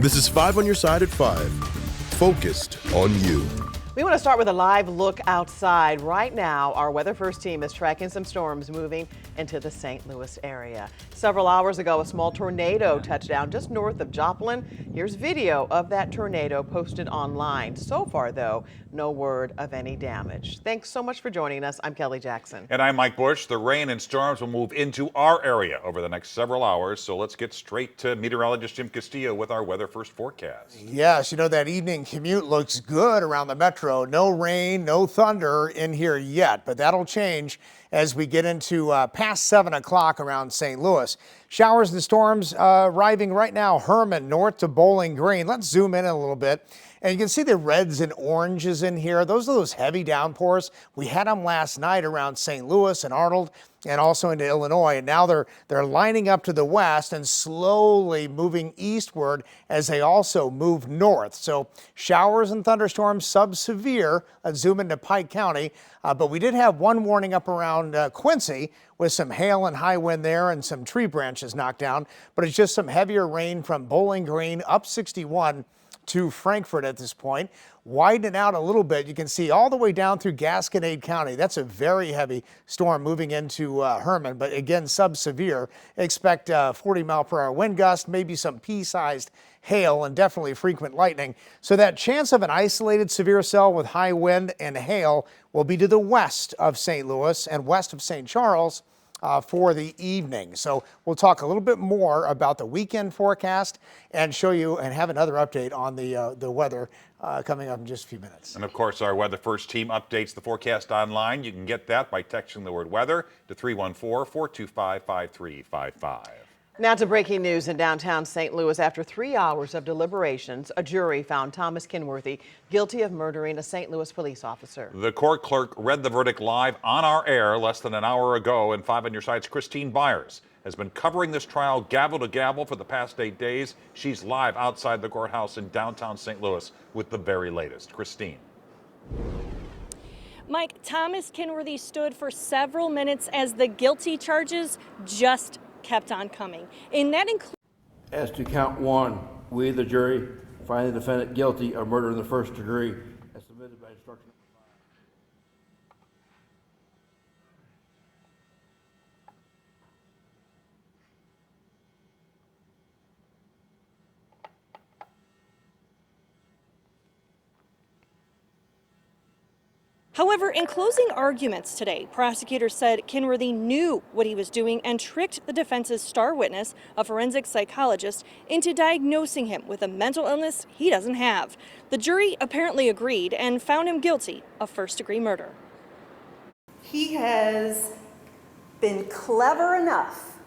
This is 5 on your side at 5. Focused on you. We want to start with a live look outside. Right now, our Weather First team is tracking some storms moving into the St. Louis area. Several hours ago, a small tornado touched down just north of Joplin. Here's video of that tornado posted online. So far, though, no word of any damage. Thanks so much for joining us. I'm Kelly Jackson. And I'm Mike Bush. The rain and storms will move into our area over the next several hours. So let's get straight to meteorologist Jim Castillo with our Weather First forecast. Yes, you know, that evening commute looks good around the metro. No rain, no thunder in here yet, but that'll change as we get into past 7 o'clock around St. Louis. Showers and storms arriving right now, Herman north to Bowling Green. Let's zoom in a little bit. And you can see the reds and oranges in here. Those are those heavy downpours. We had them last night around St. Louis and Arnold and also into Illinois. And now they're lining up to the west and slowly moving eastward as they also move north. So showers and thunderstorms sub-severe. Let's zoom into Pike County. But we did have one warning up around Quincy with some hail and high wind there and some tree branches knocked down. But it's just some heavier rain from Bowling Green up 61 to Frankfort at this point. Widen out a little bit. You can see all the way down through Gasconade County. That's a very heavy storm moving into Herman, but again, sub-severe. Expect 40-mile-per-hour wind gust, maybe some pea-sized hail, and definitely frequent lightning. So that chance of an isolated severe cell with high wind and hail will be to the west of St. Louis and west of St. Charles for the evening. So we'll talk a little bit more about the weekend forecast and show you and have another update on the weather coming up in just a few minutes. And of course, our Weather First team updates the forecast online. You can get that by texting the word weather to 314-425-5355. Now to breaking news in downtown St. Louis. After 3 hours of deliberations, a jury found Thomas Kenworthy guilty of murdering a St. Louis police officer. The court clerk read the verdict live on our air less than an hour ago, and 5 on your side's Christine Byers has been covering this trial gavel to gavel for the past 8 days. She's live outside the courthouse in downtown St. Louis with the very latest. Christine. Mike, Thomas Kenworthy stood for several minutes as the guilty charges just kept on coming. And that includes, as to count 1, we, the jury, find the defendant guilty of murder in the first degree as submitted by instruction. however, in closing arguments today, prosecutors said Kenworthy knew what he was doing and tricked the defense's star witness, a forensic psychologist, into diagnosing him with a mental illness he doesn't have. The jury apparently agreed and found him guilty of first-degree murder. He has been clever enough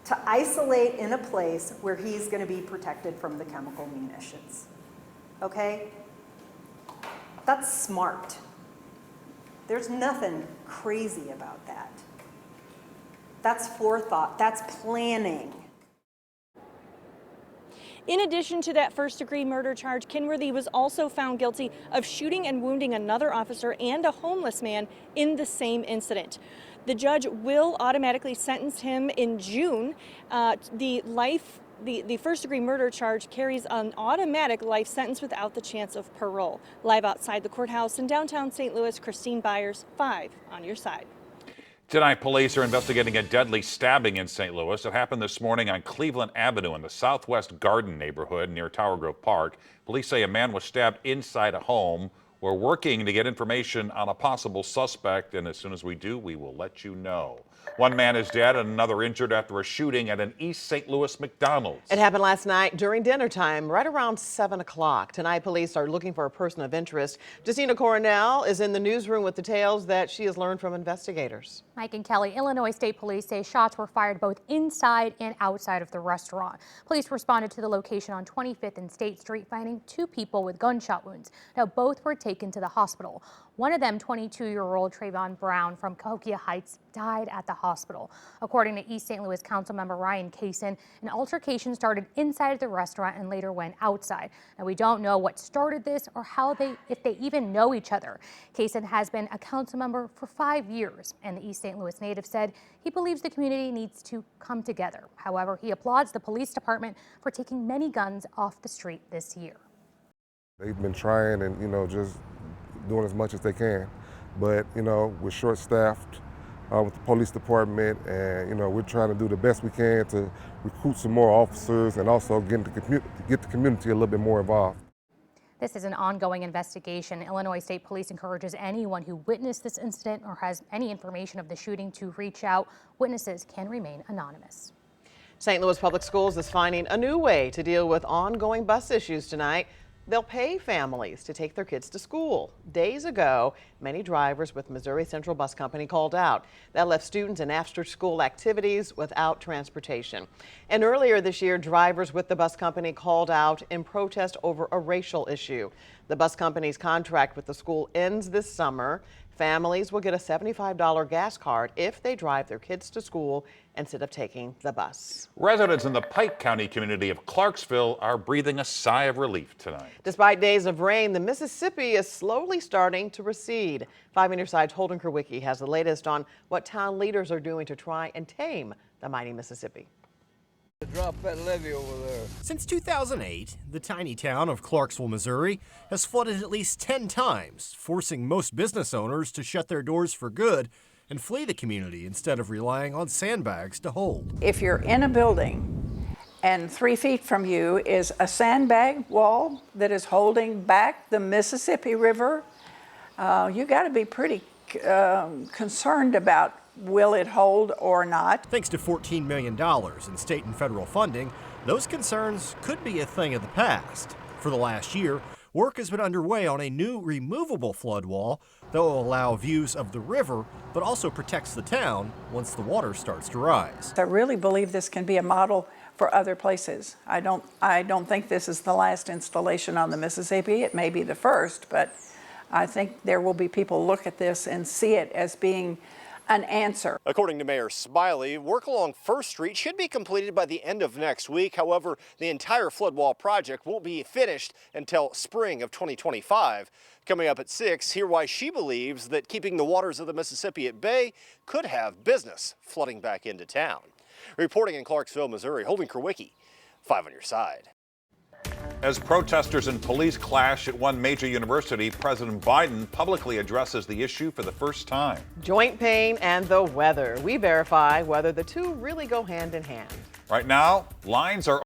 to isolate in a place where he's going to be protected from the chemical munitions. Okay? That's smart. There's nothing crazy about that. That's forethought. That's planning. In addition to that first-degree murder charge, Kenworthy was also found guilty of shooting and wounding another officer and a homeless man in the same incident. The judge will automatically sentence him in June. The first-degree murder charge carries an automatic life sentence without the chance of parole. Live outside the courthouse in downtown St. Louis, Christine Byers, 5 on your side. Tonight, police are investigating a deadly stabbing in St. Louis. It happened this morning on Cleveland Avenue in the Southwest Garden neighborhood near Tower Grove Park. Police say a man was stabbed inside a home. We're working to get information on a possible suspect, and as soon as we do, we will let you know. One man is dead and another injured after a shooting at an East St. Louis McDonald's. It happened last night during dinner time, right around 7 o'clock. Tonight, police are looking for a person of interest. Justina Coronel is in the newsroom with details that she has learned from investigators. Mike and Kelly, Illinois State Police say shots were fired both inside and outside of the restaurant. Police responded to the location on 25th and State Street, finding 2 people with gunshot wounds. Now, both were taken to the hospital. One of them, 22-year-old Trayvon Brown from Cahokia Heights, died at the hospital. According to East St. Louis Councilmember Ryan Kaysen, an altercation started inside the restaurant and later went outside. And we don't know what started this or if they even know each other. Kaysen has been a council member for 5 years, and the East St. Louis native said he believes the community needs to come together. However, he applauds the police department for taking many guns off the street this year. They've been trying and, just doing as much as they can. But, we're short-staffed with the police department, and, we're trying to do the best we can to recruit some more officers and also get the community a little bit more involved. This is an ongoing investigation. Illinois State Police encourages anyone who witnessed this incident or has any information of the shooting to reach out. Witnesses can remain anonymous. St. Louis Public Schools is finding a new way to deal with ongoing bus issues tonight. They'll pay families to take their kids to school. Days ago, many drivers with Missouri Central Bus Company called out. That left students in after-school activities without transportation. And earlier this year, drivers with the bus company called out in protest over a racial issue. The bus company's contract with the school ends this summer. Families will get a $75 gas card if they drive their kids to school instead of taking the bus. Residents in the Pike County community of Clarksville are breathing a sigh of relief tonight. Despite days of rain, the Mississippi is slowly starting to recede. 5 on your side's Holden Kerwicki has the latest on what town leaders are doing to try and tame the mighty Mississippi. Drop that levee over there. Since 2008, the tiny town of Clarksville, Missouri, has flooded at least 10 times, forcing most business owners to shut their doors for good and flee the community instead of relying on sandbags to hold. If you're in a building and 3 feet from you is a sandbag wall that is holding back the Mississippi River, you got to be pretty concerned about will it hold or not. Thanks to $14 million in state and federal funding, those concerns could be a thing of the past. For the last year, work has been underway on a new removable flood wall that will allow views of the river, but also protects the town once the water starts to rise. I really believe this can be a model for other places. I don't think this is the last installation on the Mississippi. It may be the first, but I think there will be people look at this and see it as being an answer. According to Mayor Smiley, work along First Street should be completed by the end of next week. However, the entire flood wall project won't be finished until spring of 2025. Coming up at 6, hear why she believes that keeping the waters of the Mississippi at bay could have business flooding back into town. Reporting in Clarksville, Missouri, Holden Kerwicki, 5 on your side. As protesters and police clash at one major university, President Biden publicly addresses the issue for the first time. Joint pain and the weather. We verify whether the two really go hand in hand. Right now, lines are